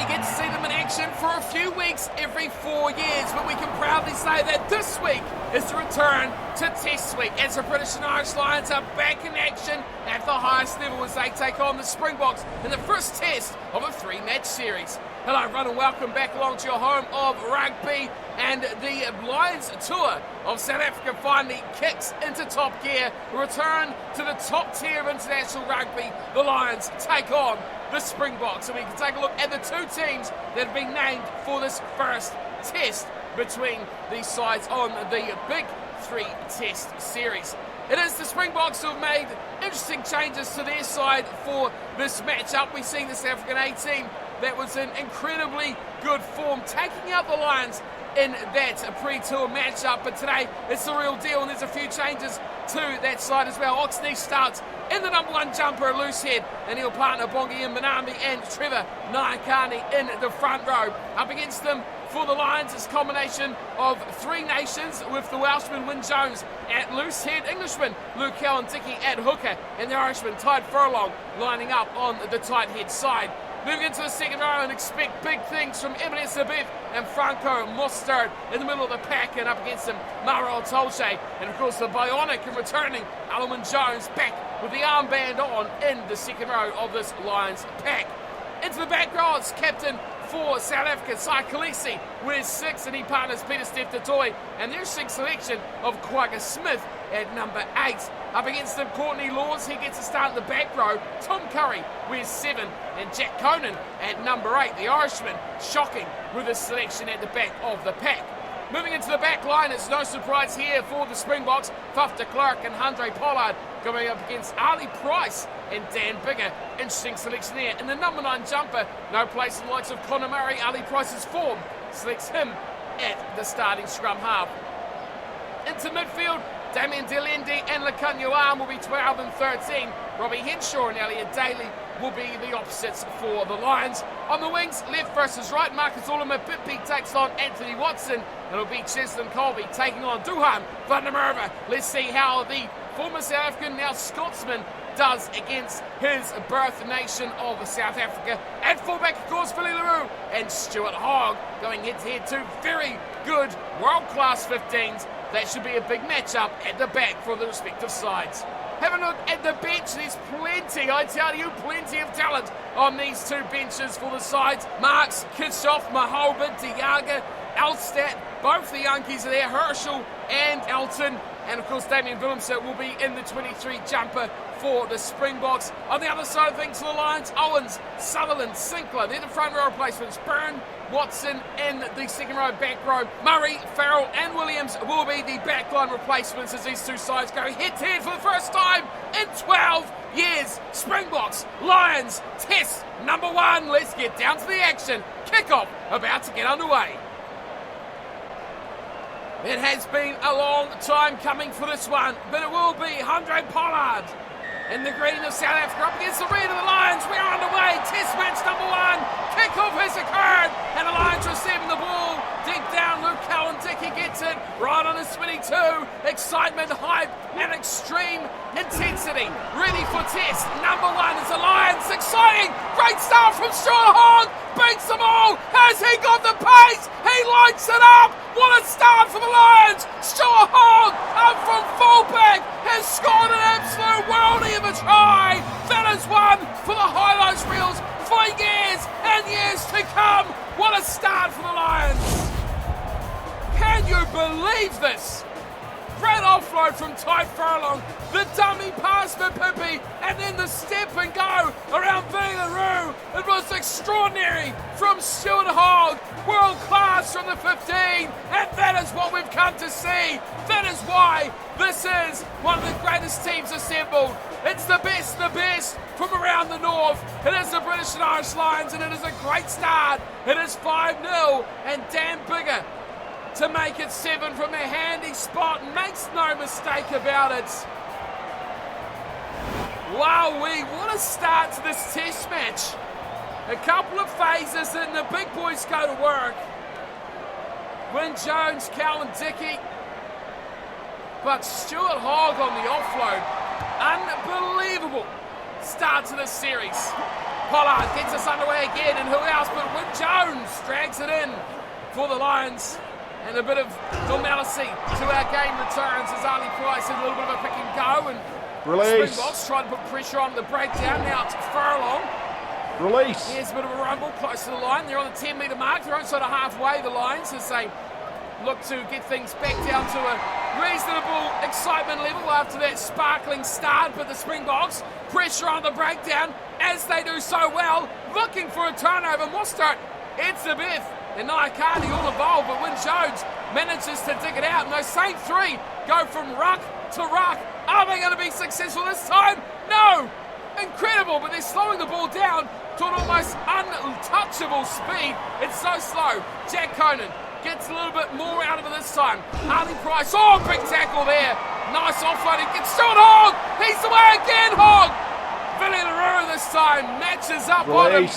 only get to see them in action for a few weeks every 4 years, but we can proudly say that this week is the return to Test Week as the British and Irish Lions are back in action at the highest level as they take on the Springboks in the first test of a 3-match series. Hello everyone and welcome back along to your home of rugby, and the Lions tour of South Africa finally kicks into top gear. Return to the top tier of international rugby. The Lions take on the Springboks, and we can take a look at the two teams that have been named for this first test between these sides on the Big 3 Test series. It is the Springboks who have made interesting changes to their side for this matchup. We've seen the South African A team that was in incredibly good form, taking out the Lions in that pre-tour matchup, but today it's the real deal and there's a few changes to that side as well. Oxney starts in the number 1 jumper, a loose head, and he'll partner Bongi and Manambi and Trevor Naikani in the front row. Up against them for the Lions is a combination of 3 nations, with the Welshman Wyn Jones at loose head, Englishman Luke Cowan-Dickey at hooker, and the Irishman Tide Furlong lining up on the tight head side. Moving into the second row and expect big things from Ebenezer Beth and Franco Mostard in the middle of the pack, and up against them Maro Tolche, and of course the bionic and returning Alwyn Jones back with the armband on in the second row of this Lions pack. Into the back row it's captain for South Africa, Sai Khaleesi, wears 6, and he partners Peter Steph Toy, and the interesting selection of Quagga Smith at number 8. Up against him, Courtney Laws, he gets a start in the back row. Tom Curry wears 7, and Jack Conan at number 8. The Irishman shocking with his selection at the back of the pack. Moving into the back line, it's no surprise here for the Springboks. Faf de Klerk and Andre Pollard going up against Ali Price and Dan Bigger. Interesting selection there. In the number 9 jumper, no place in the likes of Conor Murray. Ali Price's form selects him at the starting scrum half. Into midfield, Damien Delendi and Lekanyuam will be 12 and 13. Robbie Henshaw and Elliot Daly will be the opposites for the Lions. On the wings, left versus right, Marcus Ulama Pippi takes on Anthony Watson. It'll be Cheslin Colby taking on Duhan van der Merwe. Let's see how the former South African, now Scotsman, does against his birth nation of South Africa. At fullback, of course, Billy LaRue and Stuart Hogg going head-to-head, two very good world-class 15s. That should be a big matchup at the back for the respective sides. Have a look at the bench. There's plenty, I tell you, plenty of talent on these two benches for the sides. Marks, Kitshoff, Mahoba, Diaga, Elstad, both the Yankees are there, Herschel and Elton. And of course, Damien Willemse will be in the 23 jumper for the Springboks. On the other side of things for the Lions, Owens, Sutherland, Sinclair, they're the front row replacements. Byrne, Watson in the second row, back row. Murray, Farrell and Williams will be the backline replacements as these two sides go head-to-head for the first time in 12 years. Springboks, Lions, test number 1. Let's get down to the action. Kickoff about to get underway. It has been a long time coming for this one, but it will be Andre Pollard in the green of South Africa up against the red of the Lions. We are underway. Test match number 1. Kickoff has occurred, and the Lions receiving the ball. Deep down, Luke Cowan-Dickey gets it right on his 22. Excitement, hype, and extreme intensity. Ready for test number 1 is the Lions. Exciting. Great start from Stuart Hogg. Beats them all. Has he got the pace? He lights it up. What a start for the Lions. Stuart Hogg up from fullback has scored an absolute worldie of a try. That is one for the highlights reels for years and years to come. What a start for the Lions. Can you believe this? Great offload from Tide Furlong, the dummy pass for Pippi, and then the step and go around Billy LaRue. It was extraordinary from Stuart Hogg, world class from the 15, and that is what we've come to see. That is why this is one of the greatest teams assembled. It's the best from around the north. It is the British and Irish Lions, and it is a great start. It is 5-0, and Dan Bigger to make it 7 from a handy spot. Makes no mistake about it. Wowee, what a start to this test match. A couple of phases and the big boys go to work. Wyn Jones, Cowan-Dickey, but Stuart Hogg on the offload. Unbelievable start to this series. Pollard gets us underway again, and who else but Wyn Jones drags it in for the Lions. And a bit of normalcy to our game returns as Ali Price had a little bit of a pick and go. And Release. Springboks tried to put pressure on the breakdown. Now it's Furlong. Release. Here's a bit of a rumble close to the line. They're on the 10-metre mark. They're on sort of halfway, the Lions, as they look to get things back down to a reasonable excitement level after that sparkling start. But the Springboks pressure on the breakdown as they do so well, looking for a turnover. Mostert, it's the Beth, and Naikani all involved, but Wyn Jones manages to dig it out. And those same three go from ruck to ruck. Are they going to be successful this time? No! Incredible, but they're slowing the ball down to an almost untouchable speed. It's so slow. Jack Conan gets a little bit more out of it this time. Harley Price, oh, big tackle there. Nice offloading. It's Stuart Hogg. He's away again, Hogg. Billy LaRue this time matches up on him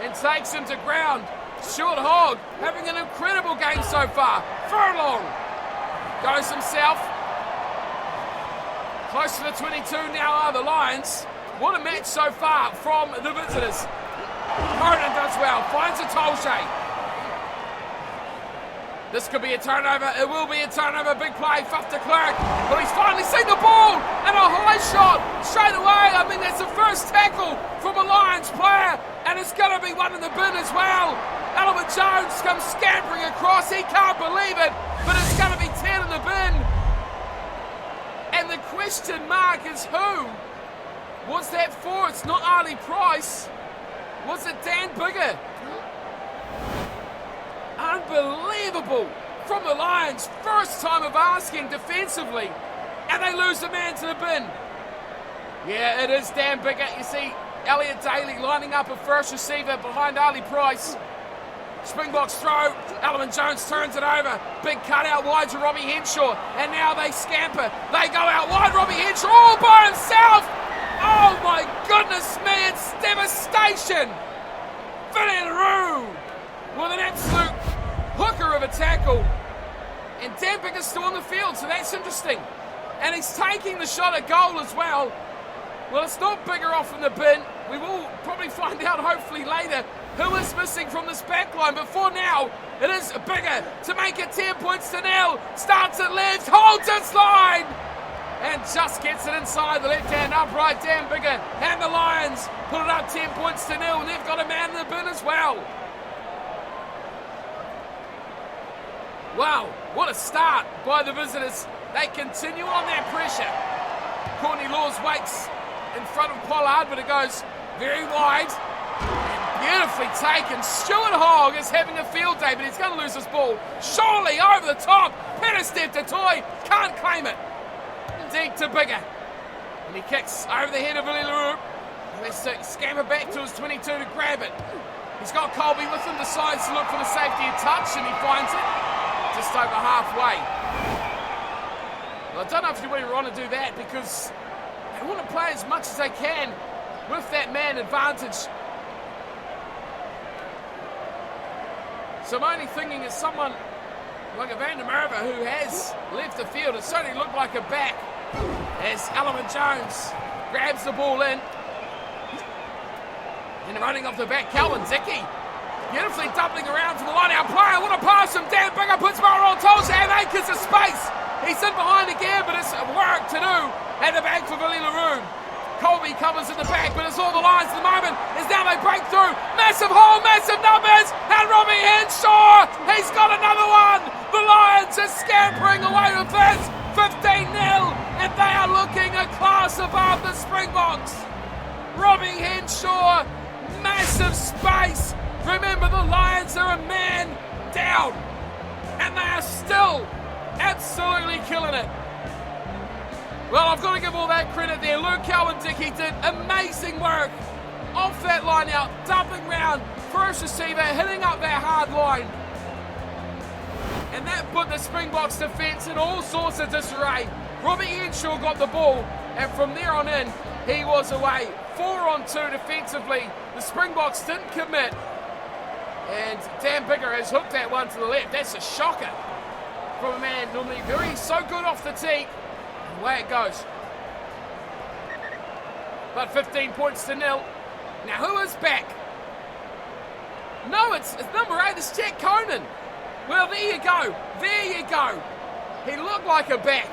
and takes him to ground. Stuart Hogg having an incredible game so far. Furlong goes himself. Close to the 22 now are the Lions. What a match so far from the visitors. Conan does well, finds a Tolshay. This could be a turnover. It will be a turnover. Big play, Fuff de Klerk. But he's finally seen the ball and a high shot straight away. I mean, that's the first tackle from a Lions player, and it's going to be one in the bin as well. Elliot Jones comes scampering across. He can't believe it, but it's going to be 10 in the bin. And the question mark is who? What's that for? It's not Ali Price. Was it Dan Biggar? Unbelievable from the Lions. First time of asking defensively. And they lose the man to the bin. Yeah, it is Dan Biggar. You see Elliot Daly lining up a first receiver behind Ali Price. Springboks throw. Elliman Jones turns it over. Big cut out wide to Robbie Henshaw. And now they scamper. They go out wide. Robbie Henshaw all by himself. Oh my goodness me, it's devastation! Vinny LaRue with an absolute hooker of a tackle. And Dan Biggar's still on the field, so that's interesting. And he's taking the shot at goal as well. Well, it's not Biggar off in the bin. We will probably find out hopefully later who is missing from this back line. But for now, it is Biggar to make it 10 points to nil. Starts at left, holds its line. And just gets it inside the left-hand upright. Dan Biggar and the Lions put it up 10 points to nil, and they've got a man in the bin as well. Wow, what a start by the visitors. They continue on their pressure. Courtney Laws waits in front of Pollard, but it goes very wide. And beautifully taken. Stuart Hogg is having a field day, but he's going to lose this ball. Surely over the top. Peter Steph to Toy. Can't claim it. Deep to Biggar, and he kicks over the head of Billy LaRue. They scamper back to his 22 to grab it. He's got Colby with him, decides to look for the safety touch, and he finds it just over halfway. Well, I don't know if you really want to do that because they want to play as much as they can with that man advantage. So I'm only thinking is someone like a Van der Merwe who has left the field. It certainly looked like a back as Elliman Jones grabs the ball in. And running off the back, Calvin Zicky beautifully doubling around for the line-out player. What a pass from Dan Biggar, puts more on Tulsa and acres of space. He's in behind again, but it's work to do at the back for Billy LaRue. Colby covers in the back, but it's all the Lions at the moment. As now they break through. Massive hole, massive numbers, and Robbie Henshaw, he's got another one. The Lions are scampering away with this, 15-0, and they are looking a class above the Springboks. Robbie Henshaw, massive space. Remember, the Lions are a man down, and they are still absolutely killing it. Well, I've got to give all that credit there. Luke Cowan-Dickey did amazing work off that line out, doubling round, first receiver, hitting up that hard line. And that put the Springboks defence in all sorts of disarray. Robbie Henshaw got the ball, and from there on in, he was away. 4-on-2 defensively. The Springboks didn't commit. And Dan Biggar has hooked that one to the left. That's a shocker from a man normally so good off the tee. And away it goes. But 15 points to nil. Now who is back? No, it's number 8, it's Jack Conan. Well, there you go. There you go. He looked like a back.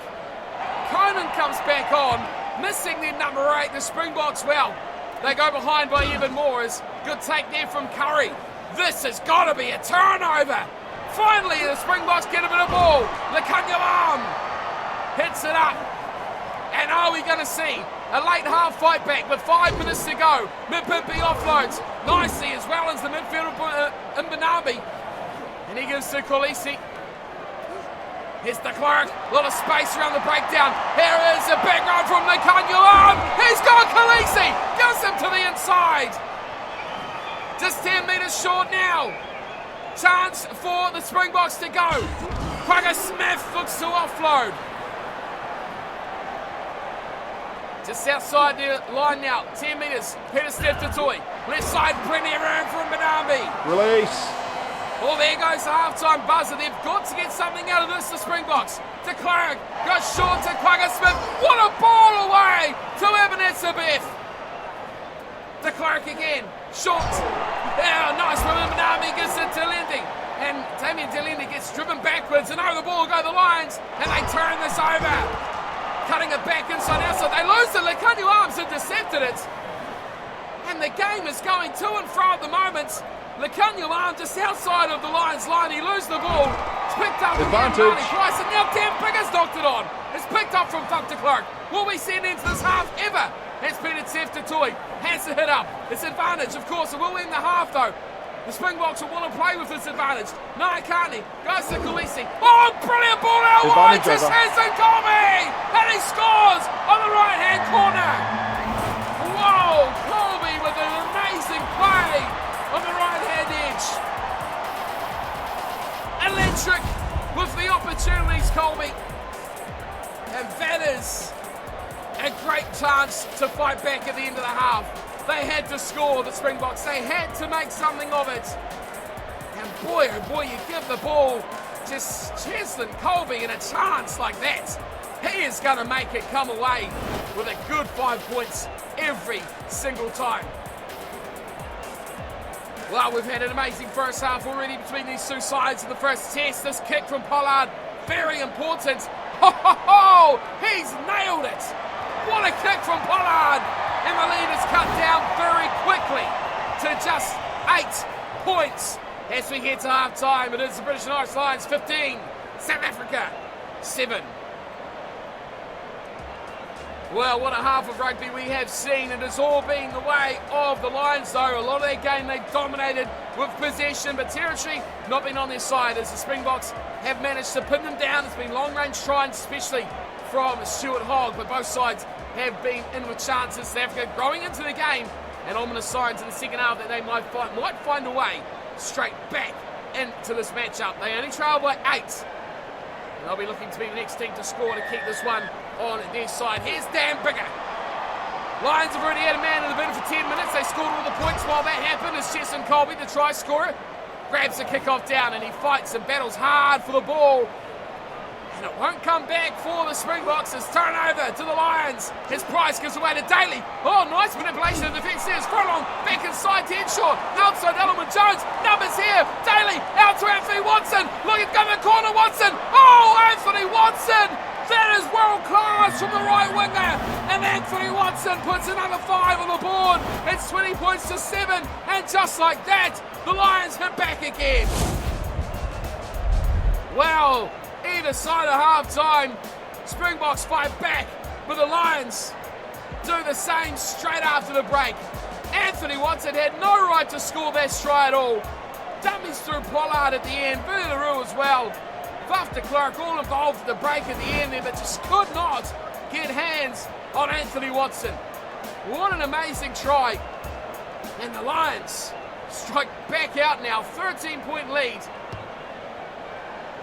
Conan comes back on, missing their number 8, the Springboks. Well, they go behind by even more. As good take there from Curry. This has got to be a turnover. Finally, the Springboks get a bit of ball. Lekanyuam hits it up. And are we going to see a late half fight back with 5 minutes to go? Mipimpi offloads nicely as well as the midfielder Mbanabi. And he gives to Kolisi. Here's de Klerk. A lot of space around the breakdown. Here is a big run from Lekanyuam. He's got Kolisi. Gives him to the inside. Just 10 metres short now. Chance for the Springboks to go. Quagga Smith looks to offload. Just outside the line now, 10 metres. Peter Steph-Tatoi. Left side, plenty of room for Mbanabi. Release. Oh, there goes the half-time buzzer. They've got to get something out of this, the Springboks. De Klerk goes short to Quagga Smith. What a ball away to Ebenezer Beth. De Klerk again. Short. Yeah, nice from Mbanabi. Gives it to Lindy. And Damien Delindi gets driven backwards. And over the ball go the Lions. And they turn this over. Cutting it back inside outside. They lose it. Lekanyuam's intercepted it. And the game is going to and fro at the moment. Lekanyuam just outside of the Lions line. He loses the ball. It's picked up again. Marty Price. And now Dan Bigger's knocked it on. It's picked up from De Klerk. Will we see an end to this half ever? It's Peter Steph-Tatoi. Has to hit up. It's advantage, of course. It will end the half, though. The Springboks will want to play with this advantage. Naikani goes to Kolisi. Oh, brilliant ball out wide to Sanson Colby! And he scores on the right-hand corner. Whoa, Colby with an amazing play on the right-hand edge. Electric with the opportunities, Colby. And that is a great chance to fight back at the end of the half. They had to score, the Springboks. They had to make something of it. And boy, oh boy, you give the ball to Cheslin Colby and a chance like that. He is going to make it come away with a good 5 points every single time. Well, we've had an amazing first half already between these two sides in the first test. This kick from Pollard, very important. Ho, ho, ho! He's nailed it! What a kick from Pollard! And the lead is cut down very quickly to just 8 points. As we head to half-time, it is the British and Irish Lions 15, South Africa 7. Well, what a half of rugby we have seen. It has all been the way of the Lions, though. A lot of their game they dominated with possession, but territory not been on their side as the Springboks have managed to pin them down. It's been long-range tries, especially from Stuart Hogg, but both sides have been in with chances. South Africa growing into the game, and ominous signs in the second half that they might find a way straight back into this matchup. They only trail by 8, and they'll be looking to be the next team to score to keep this one on their side. Here's Dan Bigger. Lions have already had a man in the bin for 10 minutes. They scored all the points while that happened as Cheslin Colby, the try scorer, grabs the kickoff down and he fights and battles hard for the ball. And it won't come back for the Springboks. It's turnover to the Lions. His Price gives away to Daly. Oh, nice manipulation of the defence there. Furlong back inside to Henshaw. Outside Ellerman Jones. Numbers here. Daly out to Anthony Watson. Look at the corner. Watson. Oh, Anthony Watson. That is world class from the right winger. And Anthony Watson puts another 5 on the board. It's 20 points to 7. And just like that, the Lions hit back again. Well, either side of half-time, Springboks fight back, but the Lions do the same straight after the break. Anthony Watson had no right to score that try at all. Dummies through Pollard at the end, Boolaroo as well. Buff de Klerk all involved at the break at the end there, but just could not get hands on Anthony Watson. What an amazing try. And the Lions strike back out now, 13-point lead.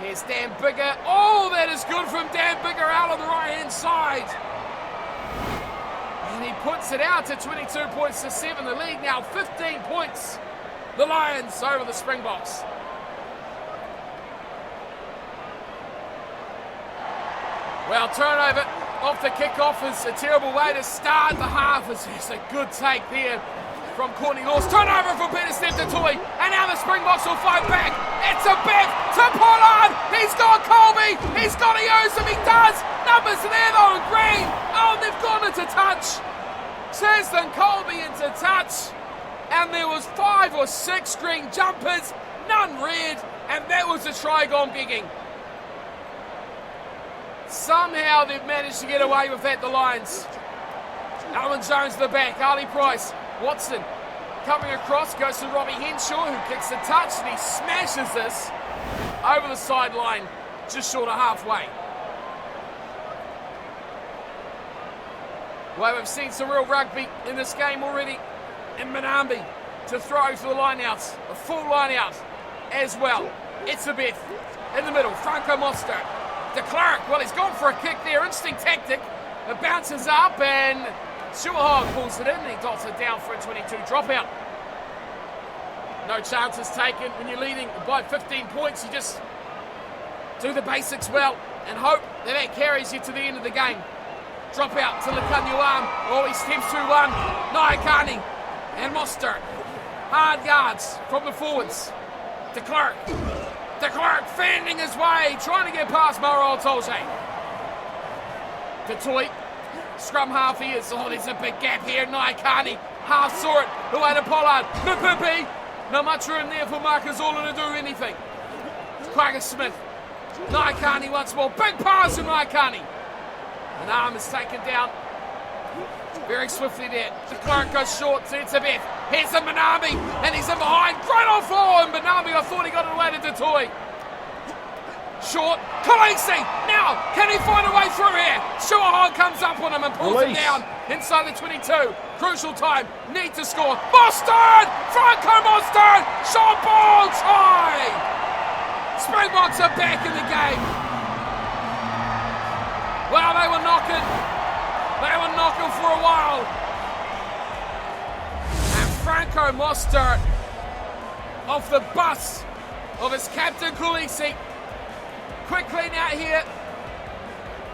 Here's Dan Bigger. Oh, that is good from Dan Bigger out on the right-hand side. And he puts it out to 22 points to 7. The lead now 15 points. The Lions over the Springboks. Well, turnover off the kickoff is a terrible way to start the half. It's a good take there from Courtney Laws. Turnover from Peter Steph-Tatoi. And now the Scots will fight back. It's a bit to Pollard. He's got Colby. He's got to use him. He does. Numbers are there though in green. Oh, they've gone into touch. Cheslin Colby into touch. And there was 5 or 6 green jumpers, none red, and that was a try gone begging. Somehow they've managed to get away with that, the Lions. Alan Jones to the back, Ali Price, Watson coming across, goes to Robbie Henshaw, who kicks the touch, and he smashes this over the sideline, just short of halfway. Well, we've seen some real rugby in this game already. And Manambi to throw for the line-outs, a full line-out as well. It's a bit in the middle, Franco Mostert. De Klerk, well, he's gone for a kick there, interesting tactic. It bounces up and Schuerhog pulls it in and he dots it down for a 22 dropout. No chances taken. When you're leading by 15 points, you just do the basics well and hope that that carries you to the end of the game. Drop out to Lekanyuam. Oh, he steps through one. Naikani and Mostert. Hard yards from the forwards. De Klerk. De Klerk fending his way, trying to get past Maro Tolje. Katoy. Scrum half he is. Oh, there's a big gap here. Naikani half saw it. Away to Pollard. Mapimpi. Not much room there for Marcus Orlan to do anything. Quagga Smith. Naikani once more. Big pass to Naikani. An arm is taken down very swiftly there. De Klerk goes short, so it's a bit. Here's a Manambi, and he's in behind. Great on form. Manambi, I thought he got it away to Detoy. Short. Khaleesi. Now, can he find a way through here? Schuerhog comes up on him and pulls him down inside the 22. Crucial time. Need to score. Mostert! Franco Mostert! Shot ball try! Springboks are back in the game. Well, they were knocking. They were knocking for a while. And Franco Mostert, off the bus of his captain Khaleesi. Quick clean out here.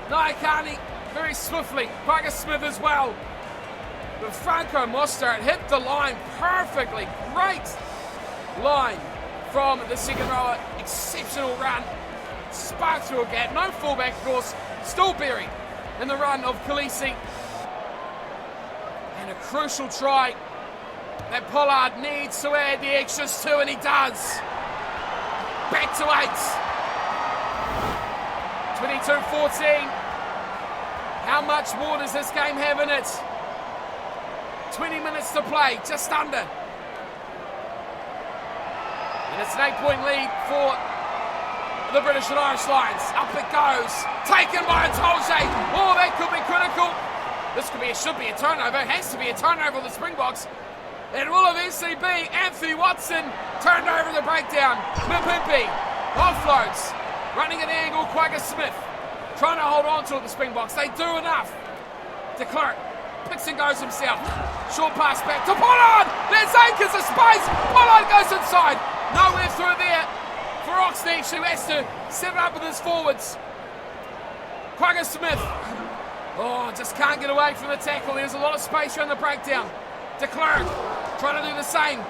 Naikani very swiftly. Quagga Smith as well. But Franco Mostert hit the line perfectly. Great line from the second rower. Exceptional run. Sparked through a gap. No fullback, of course. Still buried in the run of Khaleesi. And a crucial try that Pollard needs to add the extras to, and he does. Back to 8. 22-14. How much more does this game have in it? 20 minutes to play, just under. And it's an 8-point lead for the British and Irish Lions. Up it goes. Taken by Tolje. Oh, that could be critical. This should be a turnover. It has to be a turnover of the Springboks. It will eventually be Anthony Watson turned over the breakdown. Mapimpi offloads. Running an angle, Quagga Smith. Trying to hold on to it, the Springboks. They do enough. De Klerk picks and goes himself. Short pass back to Pollard. There's acres of space. Pollard goes inside. Nowhere through there for Oxney, who has to set it up with his forwards. Quagga Smith. Oh, just can't get away from the tackle. There's a lot of space around the breakdown. De Klerk trying to do the same.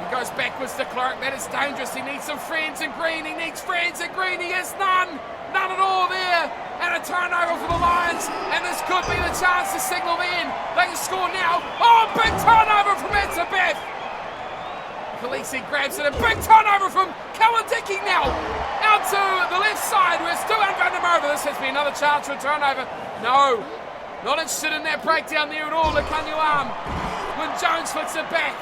He goes backwards, De Klerk. That is dangerous. He needs some friends in green. He needs friends in green. He has none. None at all there. And a turnover for the Lions. And this could be the chance to signal the end. They can score now. Oh, big turnover from Etzebeth. Khaleesi grabs it. A big turnover from Cowan-Dickey now. Out to the left side where Stu and Van der Merwe. This has been another chance for a turnover. No. Not interested in that breakdown there at all. Lekanyuam. When Jones flicks it back.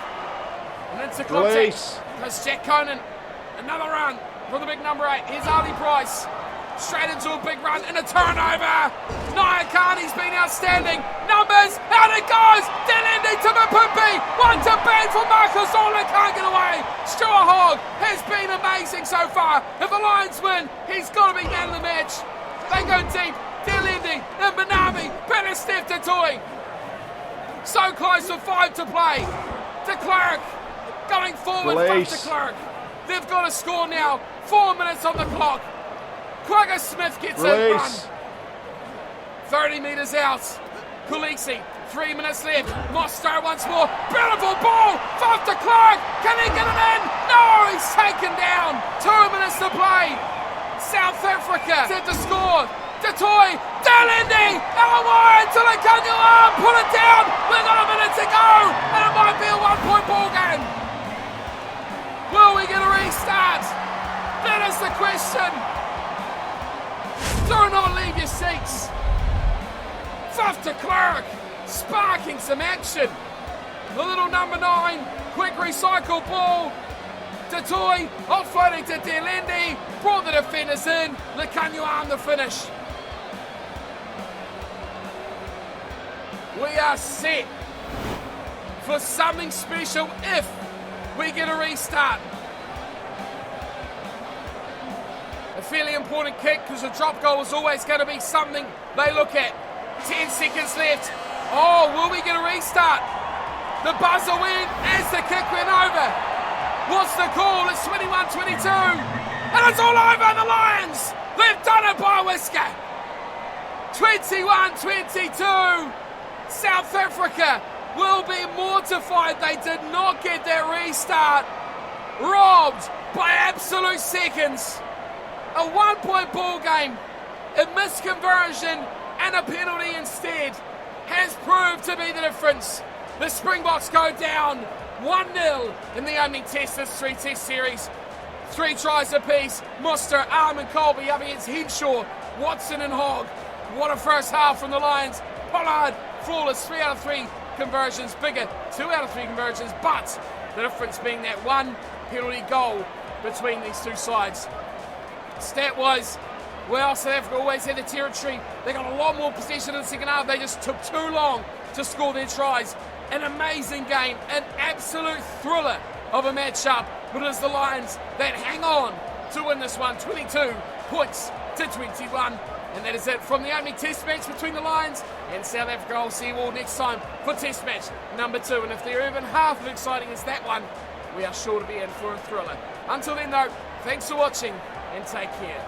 And into contact. Goes Jack Conan. Another run for the big number 8. Here's Ali Price. Straight into a big run and a turnover. Naikani's been outstanding. Numbers, out it goes. Delende to Mapimpi. One to Ben for Marcus Orlan. Can't get away. Schuerhog has been amazing so far. If the Lions win, he's got to be man of the match. They go deep. Delende and Manami. Better Steph Detoy. So close to 5 to play. De Klerk going forward. De Klerk. They've got to score now. 4 minutes on the clock. Quagga Smith gets it run. 30 metres out. Khaleesi, 3 minutes left. Mostert once more. Beautiful ball. Faf de Klerk. Can he get it in? No, he's taken to play. South Africa set to score. Detoy, Delindi, out wide to Lekanyua, pull it down. We've got a minute to go, and it might be a 1-point ball game. Will we get a restart? That is the question. Do not leave your seats. Faf de Klerk, sparking some action. The little number 9, quick recycle ball. Detoy, offloading to Delindi, brought the defenders in. Lekanyua on the finish. We are set for something special if we get a restart. A fairly important kick because a drop goal is always going to be something they look at. 10 seconds left. Oh, will we get a restart? The buzzer went as the kick went over. What's the call? It's 21-22. And it's all over the Lions. They've done it by a whisker. 21-22. South Africa will be mortified they did not get their restart. Robbed by absolute seconds. A 1-point ball game, a misconversion and a penalty instead has proved to be the difference. The Springboks go down 1-0 in the opening test, this 3-test series. 3 tries apiece. Muster, and Colby up against Henshaw, Watson and Hogg. What a first half from the Lions. Pollard, flawless, 3 out of 3 conversions. Bigger, 2 out of 3 conversions. But the difference being that 1 penalty goal between these two sides. Stat-wise, well, South Africa always had the territory. They got a lot more possession in the second half. They just took too long to score their tries. An amazing game, an absolute thriller of a matchup. But it is the Lions that hang on to win this one, 22 points to 21. And that is it from the opening test match between the Lions and South Africa. I'll see you all next time for test match number 2. And if they're even half as exciting as that one, we are sure to be in for a thriller. Until then though, thanks for watching and take care.